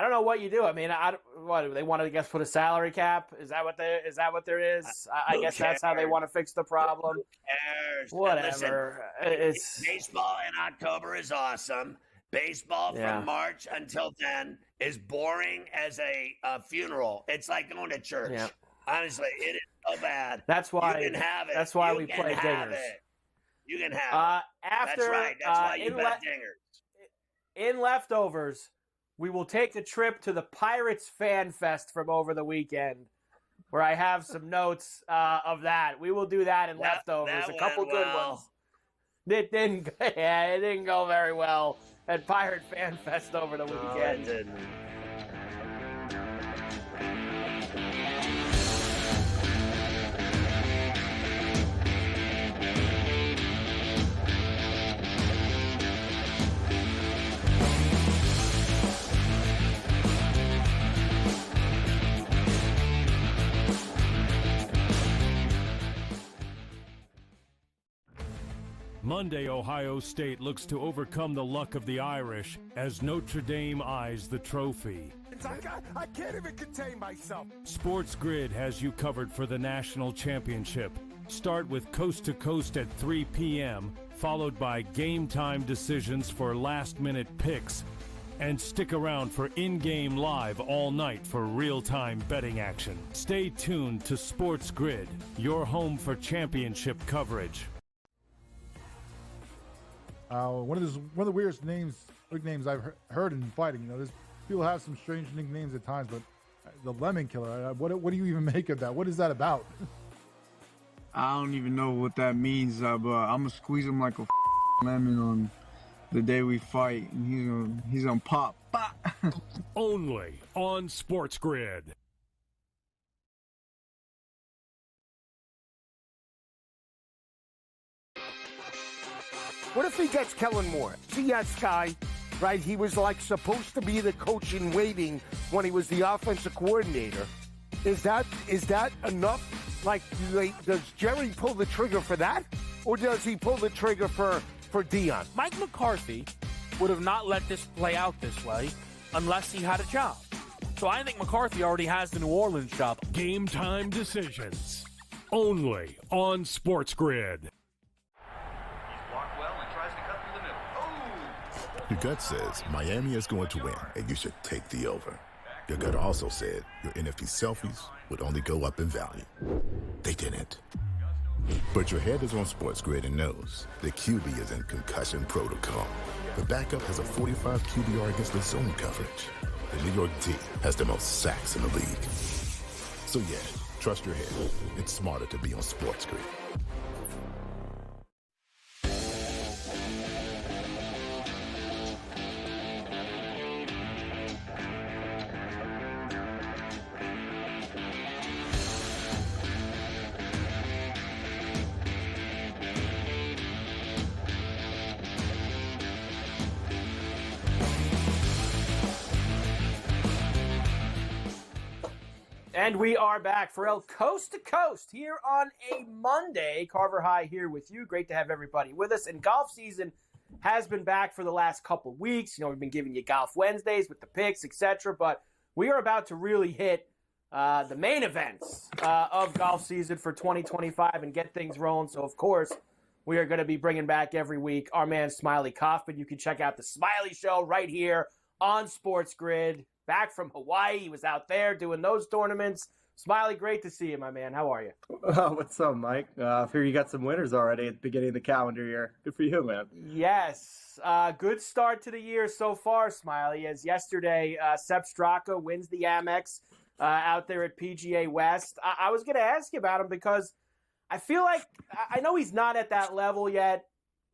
don't know what you do. I mean, what they want to put a salary cap? Is that what there is? I guess that's how they want to fix the problem. Who cares? Whatever. Listen, baseball in October is awesome. Baseball from March until then is boring as a funeral. It's like going to church. Yeah. Honestly, it is so bad. That's why you can have it. That's why we play dingers. You can have it. That's right. That's why you bet dingers. In leftovers, we will take the trip to the Pirates Fan Fest from over the weekend, where I have some notes of that. We will do that in leftovers. A couple good ones. It didn't go very well at Pirate Fan Fest over the weekend. It didn't. Monday, Ohio State looks to overcome the luck of the Irish as Notre Dame eyes the trophy. I can't even contain myself. SportsGrid has you covered for the national championship. Start with Coast to Coast at 3 p.m., followed by game time decisions for last-minute picks, And stick around for in-game live all night for real-time betting action. Stay tuned to SportsGrid, your home for championship coverage. One of the weirdest nicknames I've heard in fighting. There's people have some strange nicknames at times, but the Lemon Killer. What do you even make of that? What is that about? I don't even know what that means, but I'm gonna squeeze him like a lemon on the day we fight, and he's on pop. Only on SportsGrid. What if he gets Kellen Moore? See that guy, right? He was like supposed to be the coach in waiting when he was the offensive coordinator. Is that enough? Like, does Jerry pull the trigger for that, or does he pull the trigger for Dion? Mike McCarthy would have not let this play out this way unless he had a job. So I think McCarthy already has the New Orleans job. Game time decisions. Only on SportsGrid. Your gut says Miami is going to win, and you should take the over. Your gut also said your NFT selfies would only go up in value. They didn't. But your head is on SportsGrid and knows the QB is in concussion protocol. The backup has a 45 QBR against the zone coverage. The New York D has the most sacks in the league. So yeah, trust your head. It's smarter to be on SportsGrid. And we are back, Ferrall, coast to coast here on a Monday. Carver High here with you. Great to have everybody with us. And golf season has been back for the last couple weeks. We've been giving you Golf Wednesdays with the picks, etc. But we are about to really hit the main events of golf season for 2025 and get things rolling. So, of course, we are going to be bringing back every week our man Smylie Kaufman. You can check out the Smylie Show right here on SportsGrid. Back from Hawaii. He was out there doing those tournaments. Smylie, great to see you, my man. How are you? What's up, Mike? I hear you got some winners already at the beginning of the calendar year. Good for you, man. Yes. Good start to the year so far, Smylie. As yesterday, Sepp Straka wins the Amex out there at PGA West. I was going to ask you about him because I feel like I know he's not at that level yet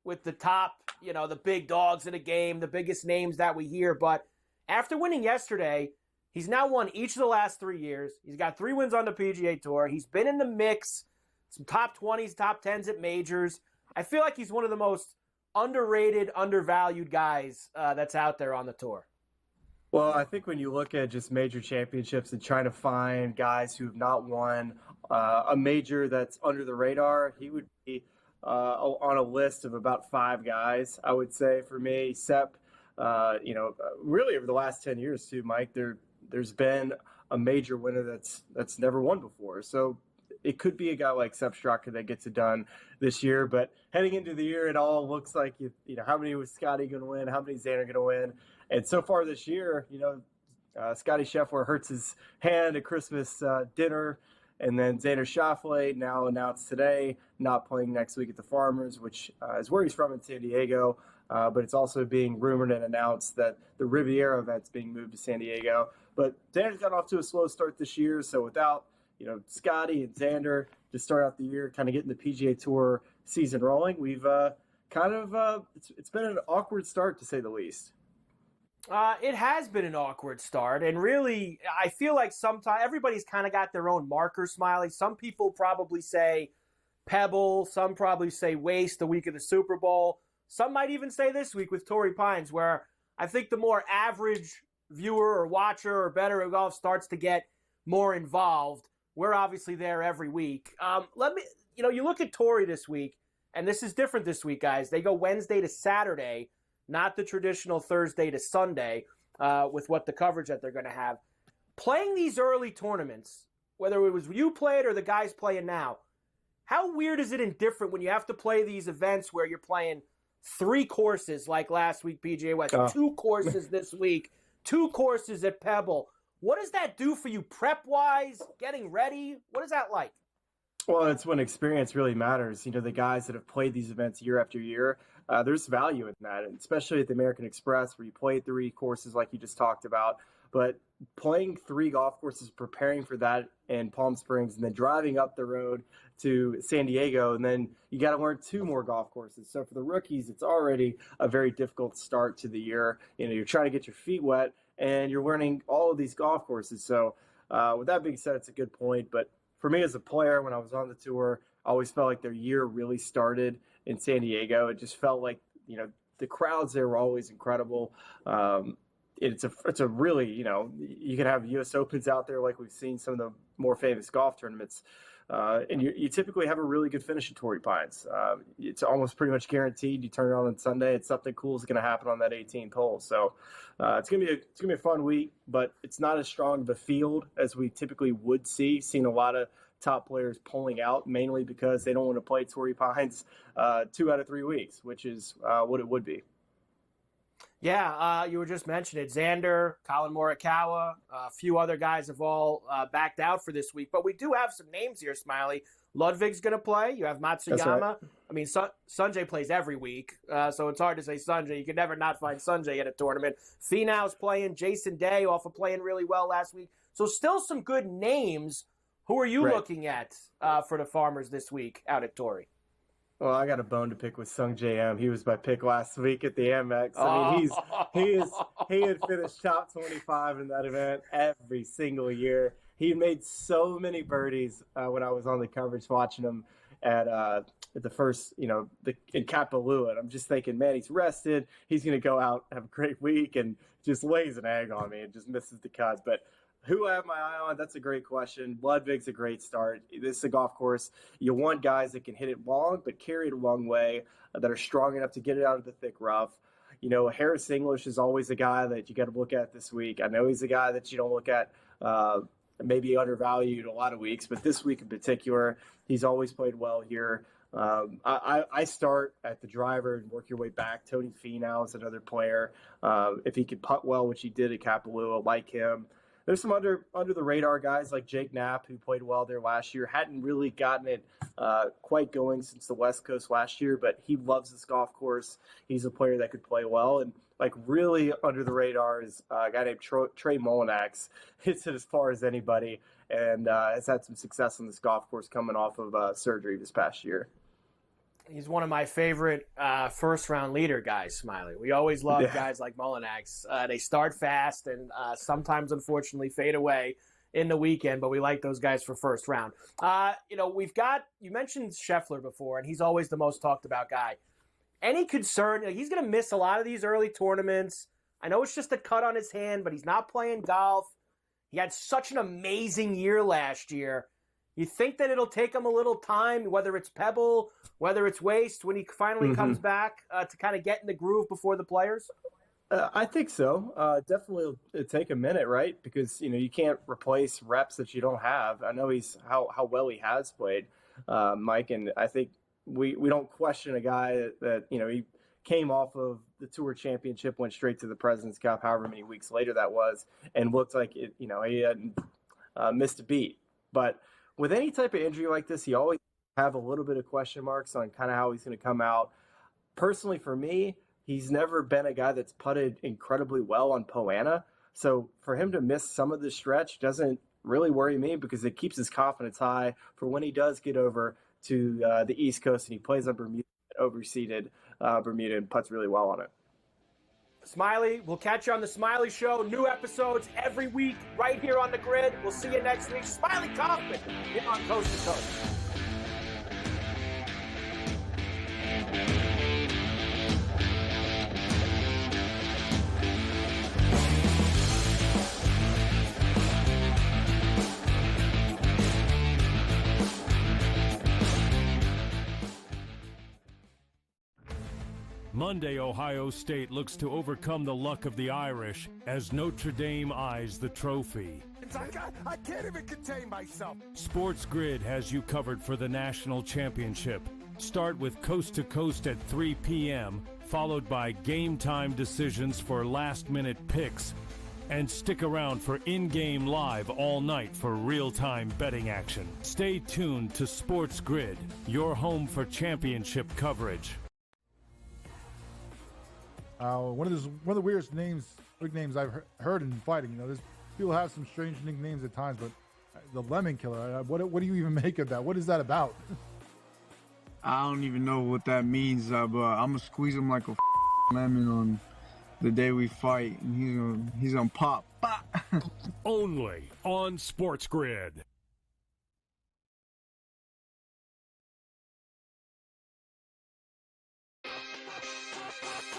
with the top, the big dogs in the game, the biggest names that we hear, but after winning yesterday, he's now won each of the last 3 years. He's got 3 wins on the PGA Tour. He's been in the mix, some top 20s, top 10s at majors. I feel like he's one of the most underrated, undervalued guys that's out there on the tour. Well, I think when you look at just major championships and trying to find guys who have not won a major that's under the radar, he would be on a list of about 5 guys, I would say, for me. Sepp. Really over the last 10 years too, Mike, there's been a major winner that's never won before. So it could be a guy like Sepp Straka that gets it done this year. But heading into the year, it all looks like, how many was Scotty going to win? How many Xander going to win? And so far this year, Scotty Scheffler hurts his hand at Christmas dinner. And then Xander Schauffele now announced today not playing next week at the Farmers, which is where he's from in San Diego. But it's also being rumored and announced that the Riviera event's being moved to San Diego. But Xander's got off to a slow start this year, so without Scotty and Xander to start out the year, kind of getting the PGA Tour season rolling, we've it's been an awkward start to say the least. It has been an awkward start, and really, I feel like sometimes everybody's kind of got their own marker, Smylie. Some people probably say Pebble, some probably say Waste the week of the Super Bowl. Some might even say this week with Torrey Pines, where I think the more average viewer or watcher or better at golf starts to get more involved. We're obviously there every week. You look at Torrey this week, and this is different this week, guys. They go Wednesday to Saturday, not the traditional Thursday to Sunday with what the coverage that they're going to have. Playing these early tournaments, whether it was you played or the guys playing now, how weird is it and different when you have to play these events where you're playing 3 courses like last week, PGA West, 2 courses this week, 2 courses at Pebble. What does that do for you prep-wise, getting ready? What is that like? Well, it's when experience really matters. You know, the guys that have played these events year after year, there's value in that, and especially at the American Express where you play 3 courses like you just talked about. But playing 3 golf courses, preparing for that in Palm Springs, and then driving up the road to San Diego, and then you got to learn 2 more golf courses. So for the rookies, it's already a very difficult start to the year. You know, you're trying to get your feet wet, and you're learning all of these golf courses. So with that being said, it's a good point. But for me as a player, when I was on the tour, I always felt like their year really started in San Diego. It just felt like, you know, the crowds there were always incredible. It's a really, you know, you can have U.S. Opens out there like we've seen some of the more famous golf tournaments. And you typically have a really good finish at Torrey Pines. It's almost pretty much guaranteed. You turn it on Sunday, and something cool is going to happen on that 18th hole. So it's gonna be a fun week, but it's not as strong of a field as we typically would see. Seen a lot of top players pulling out, mainly because they don't want to play Torrey Pines 2 out of 3 weeks, which is what it would be. Yeah, you were just mentioning it. Xander, Colin Morikawa, a few other guys have all backed out for this week. But we do have some names here, Smylie. Ludwig's going to play. You have Matsuyama. Right. I mean, Sanjay plays every week, so it's hard to say Sanjay. You can never not find Sanjay at a tournament. Finau's playing. Jason Day off of playing really well last week. So still some good names. Who are you looking at for the Farmers this week out at Torrey? Well, I got a bone to pick with Sung J M. He was my pick last week at the Amex. I mean, he had finished top 25 in that event every single year. He made so many birdies when I was on the coverage watching him at the first, you know, in Kapalua. And I'm just thinking, man, he's rested. He's going to go out, have a great week, and just lays an egg on me and just misses the cuts. But who I have my eye on? That's a great question. Ludwig's a great start. This is a golf course. You want guys that can hit it long, but carry it a long way, that are strong enough to get it out of the thick rough. You know, Harris English is always a guy that you got to look at this week. I know he's a guy that you don't look at maybe undervalued a lot of weeks, but this week in particular, he's always played well here. I start at the driver and work your way back. Tony Finau is another player. If he could putt well, which he did at Kapalua, like him. There's some under the radar guys like Jake Knapp, who played well there last year. Hadn't really gotten it quite going since the West Coast last year, but he loves this golf course. He's a player that could play well. And like really under the radar is a guy named Trey Mullinax. Hits it as far as anybody and has had some success on this golf course coming off of surgery this past year. He's one of my favorite first-round leader guys, Smylie. We always love guys like Mullinax. They start fast and sometimes, unfortunately, fade away in the weekend, but we like those guys for first round. You know, you mentioned Scheffler before, and he's always the most talked about guy. Any concern? He's going to miss a lot of these early tournaments. I know it's just a cut on his hand, but he's not playing golf. He had such an amazing year last year. You think that it'll take him a little time, whether it's Pebble, whether it's Waste, when he finally comes back to kind of get in the groove before the Players? I think so. Definitely it'll take a minute, right? Because, you know, you can't replace reps that you don't have. I know how well he has played, Mike, and I think we don't question a guy that, you know, he came off of the Tour Championship, went straight to the President's Cup, however many weeks later that was, and looked like it, you know, he hadn't missed a beat. But with any type of injury like this, you always have a little bit of question marks on kind of how he's going to come out. Personally, for me, he's never been a guy that's putted incredibly well on Poana. So for him to miss some of the stretch doesn't really worry me because it keeps his confidence high for when he does get over to the East Coast and he plays on Bermuda, overseeded Bermuda, and putts really well on it. Smylie, we'll catch you on the Smylie Show. New episodes every week right here on the grid. We'll see you next week. Smylie Kaufman here on Coast to Coast. Monday, Ohio State looks to overcome the luck of the Irish as Notre Dame eyes the trophy. I can't even contain myself. SportsGrid has you covered for the national championship. Start with Coast to Coast at 3 p.m., followed by Game Time decisions for last-minute picks. And stick around for in-game live all night for real-time betting action. Stay tuned to SportsGrid, your home for championship coverage. One of the weirdest nicknames I've heard in fighting. You know, there's people have some strange nicknames at times, but the Lemon Killer. What do you even make of that? What is that about? I don't even know what that means, but I'm gonna squeeze him like a lemon on the day we fight, and he's gonna pop. Only on SportsGrid.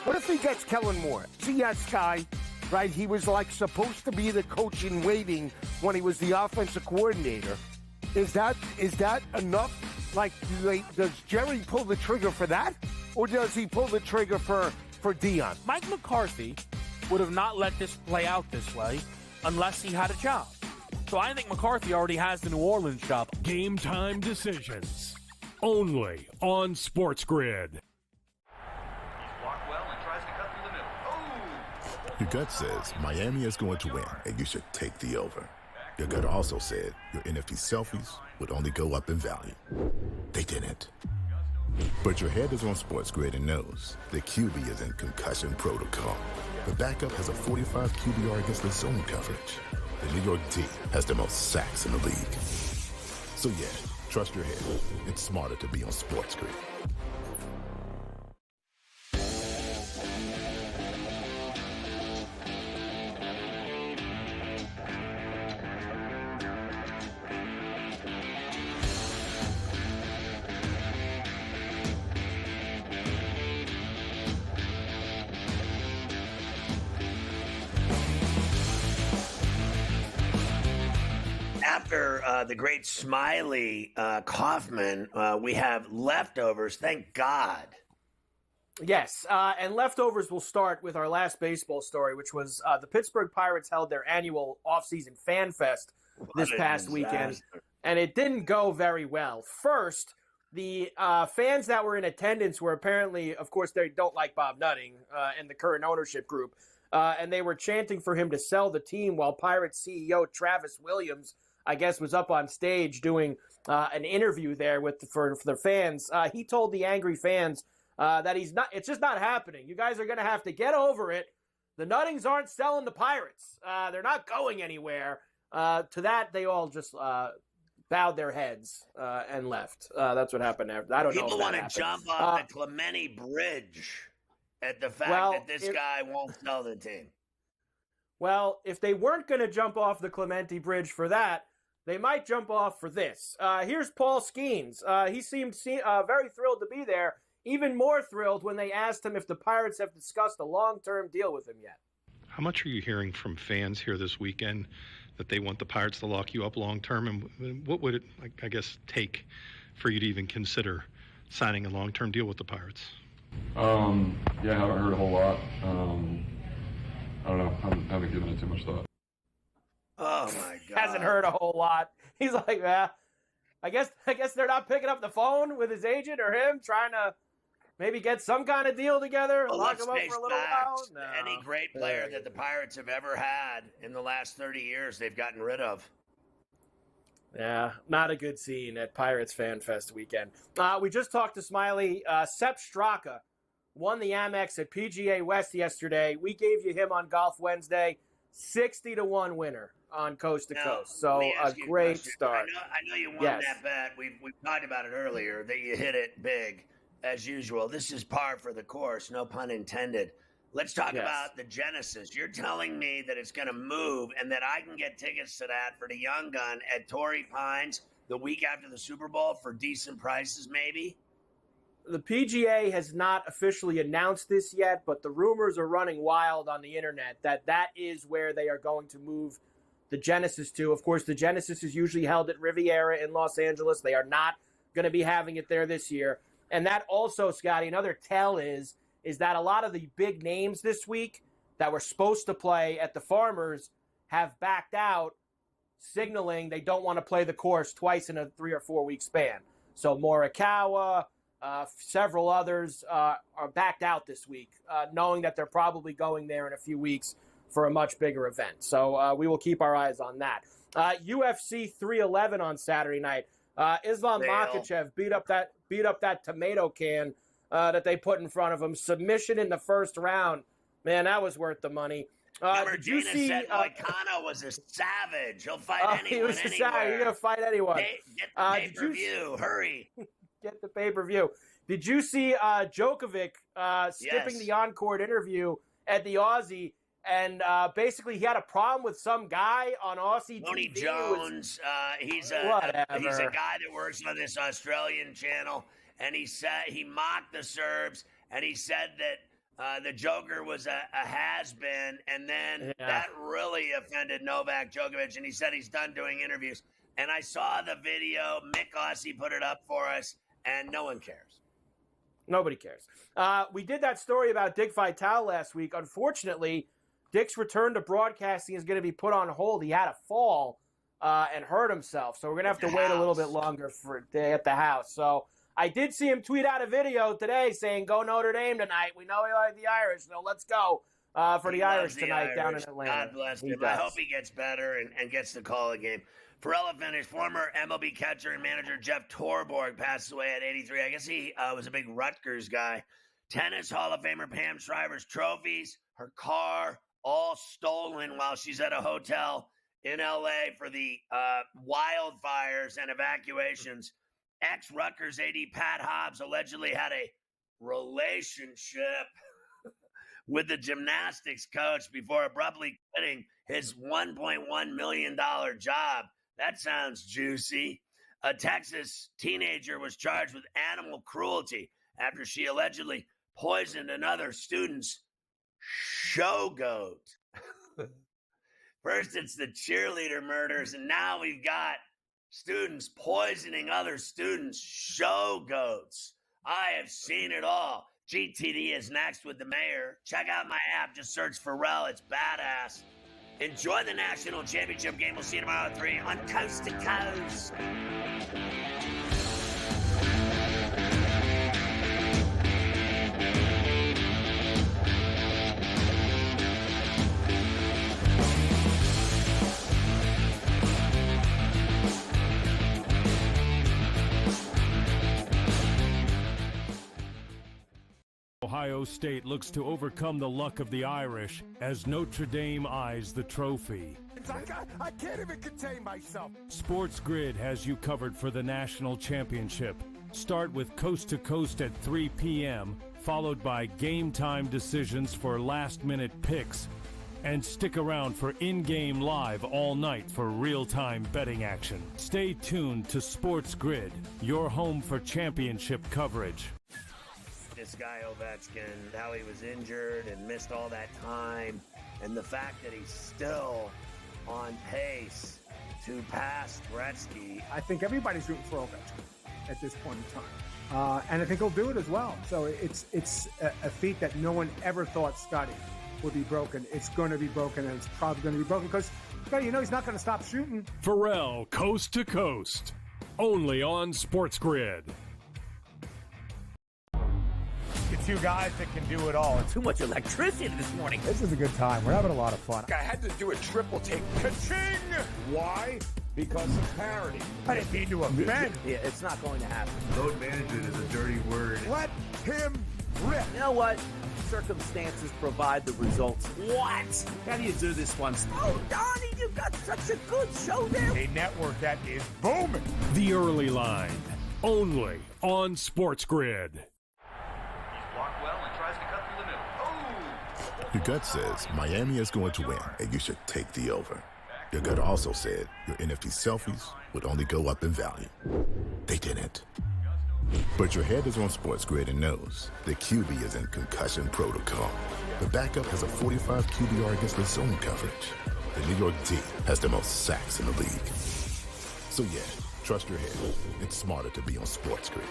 What if he gets Kellen Moore? See that guy, right? He was like supposed to be the coach in waiting when he was the offensive coordinator. Is that enough? Like, does Jerry pull the trigger for that, or does he pull the trigger for Dion? Mike McCarthy would have not let this play out this way unless he had a job. So I think McCarthy already has the New Orleans job. Game Time decisions. Only on SportsGrid. Your gut says Miami is going to win, and you should take the over. Your gut also said your NFT selfies would only go up in value. They didn't. But your head is on SportsGrid and knows the QB is in concussion protocol. The backup has a 45 QBR against the zone coverage. The New York D has the most sacks in the league. So yeah, trust your head. It's smarter to be on SportsGrid. After the great Smylie Kaufman, we have leftovers. Thank God. Yes, and leftovers will start with our last baseball story, which was the Pittsburgh Pirates held their annual offseason fan fest this past weekend, and it didn't go very well. First, the fans that were in attendance were apparently, of course, they don't like Bob Nutting and the current ownership group, and they were chanting for him to sell the team while Pirates CEO Travis Williams, I guess, was up on stage doing an interview there for the fans. He told the angry fans that it's just not happening. You guys are going to have to get over it. The Nuttings aren't selling the Pirates. They're not going anywhere. To that, they all just bowed their heads and left. That's what happened after. I don't know. People want to jump off the Clemente Bridge at the fact that this guy won't sell the team. Well, if they weren't going to jump off the Clemente Bridge for that, they might jump off for this. Here's Paul Skeens. He seemed very thrilled to be there, even more thrilled when they asked him if the Pirates have discussed a long-term deal with him yet. How much are you hearing from fans here this weekend that they want the Pirates to lock you up long-term? And what would it, I guess, take for you to even consider signing a long-term deal with the Pirates? Yeah, I haven't heard a whole lot. I don't know. I haven't given it too much thought. Oh my God! Hasn't heard a whole lot. He's like, I guess they're not picking up the phone with his agent or him trying to maybe get some kind of deal together, lock him up for a little while. No. Any great player that the Pirates have ever had in the last 30 years, they've gotten rid of. Yeah, not a good scene at Pirates Fan Fest weekend. We just talked to Smylie. Sepp Straka won the Amex at PGA West yesterday. We gave you him on Golf Wednesday. 60-1 winner on Coast to Coast. So a great start. I know you won that bet. We've talked about it earlier that you hit it big as usual. This is par for the course, no pun intended. Let's talk about the Genesis. You're telling me that it's going to move and that I can get tickets to that for the young gun at Torrey Pines the week after the Super Bowl for decent prices, maybe? The PGA has not officially announced this yet, but the rumors are running wild on the internet that is where they are going to move the Genesis to. Of course, the Genesis is usually held at Riviera in Los Angeles. They are not going to be having it there this year. And that also, Scotty, another tell is that a lot of the big names this week that were supposed to play at the Farmers have backed out, signaling they don't want to play the course twice in a 3 or 4 week span. So Morikawa, Several others are backed out this week, knowing that they're probably going there in a few weeks for a much bigger event. So we will keep our eyes on that. UFC 311 on Saturday night. Islam Makhachev beat up that tomato can that they put in front of him. Submission in the first round. Man, that was worth the money. Did you see? Said Moicano was a savage. He'll fight anyone, he was anywhere. Savage. He's gonna fight anyone. Get the pay-per-view. Hurry. Get the pay-per-view. Did you see Djokovic skipping the on-court interview at the Aussie? And basically, he had a problem with some guy on Aussie Tony TV. Jones. He's a guy that works on this Australian channel, and he said he mocked the Serbs, and he said that the Joker was a has-been, and then that really offended Novak Djokovic, and he said he's done doing interviews. And I saw the video. Mick Aussie put it up for us, and no one cares. Nobody cares. We did that story about Dick Vitale last week. Unfortunately, Dick's return to broadcasting is going to be put on hold. He had a fall and hurt himself, so we're going to have to wait a little bit longer for a day at the house. So I did see him tweet out a video today saying, "Go Notre Dame tonight. We know we like the Irish, so let's go for the Irish tonight down in Atlanta." God bless him. I hope he gets better and gets to call a game. Ferrall finished. Former MLB catcher and manager Jeff Torborg passes away at 83. I guess he was a big Rutgers guy. Tennis Hall of Famer Pam Shriver's trophies, her car, all stolen while she's at a hotel in L.A. for the wildfires and evacuations. Ex-Rutgers AD Pat Hobbs allegedly had a relationship with the gymnastics coach before abruptly quitting his $1.1 million job. That sounds juicy. A Texas teenager was charged with animal cruelty after she allegedly poisoned another student's show goat. First, it's the cheerleader murders, and now we've got students poisoning other students' show goats. I have seen it all. GTD is next with the mayor. Check out my app. Just search Ferrall. It's badass. Enjoy the national championship game. We'll see you tomorrow at 3 on Coast to Coast. Ohio State looks to overcome the luck of the Irish as Notre Dame eyes the trophy. I can't even contain myself. SportsGrid has you covered for the national championship. Start with Coast to Coast at 3 p.m., followed by game time decisions for last-minute picks. And stick around for in-game live all night for real-time betting action. Stay tuned to SportsGrid, your home for championship coverage. This guy Ovechkin, how he was injured and missed all that time, and the fact that he's still on pace to pass Gretzky. I think everybody's rooting for Ovechkin at this point in time, and I think he'll do it as well. So it's a feat that no one ever thought Scotty would be broken. It's going to be broken, and it's probably going to be broken because he's not going to stop shooting. Ferrall, Coast to Coast, only on SportsGrid. Two guys that can do it all. Too much electricity this morning. This is a good time. We're having a lot of fun. I had to do a triple take. Ka-ching! Why? Because of parity. I didn't mean to offend. Yeah, it's not going to happen. Load management is a dirty word. Let him rip. You know what? Circumstances provide the results. What? How do you do this one? Oh, Donnie, you've got such a good show there. A network that is booming. The Early Line, only on SportsGrid. Your gut says Miami is going to win, and you should take the over. Your gut also said your NFT selfies would only go up in value. They didn't. But your head is on SportsGrid and knows the QB is in concussion protocol. The backup has a 45 QBR against the zone coverage. The New York D has the most sacks in the league. So yeah, trust your head. It's smarter to be on SportsGrid.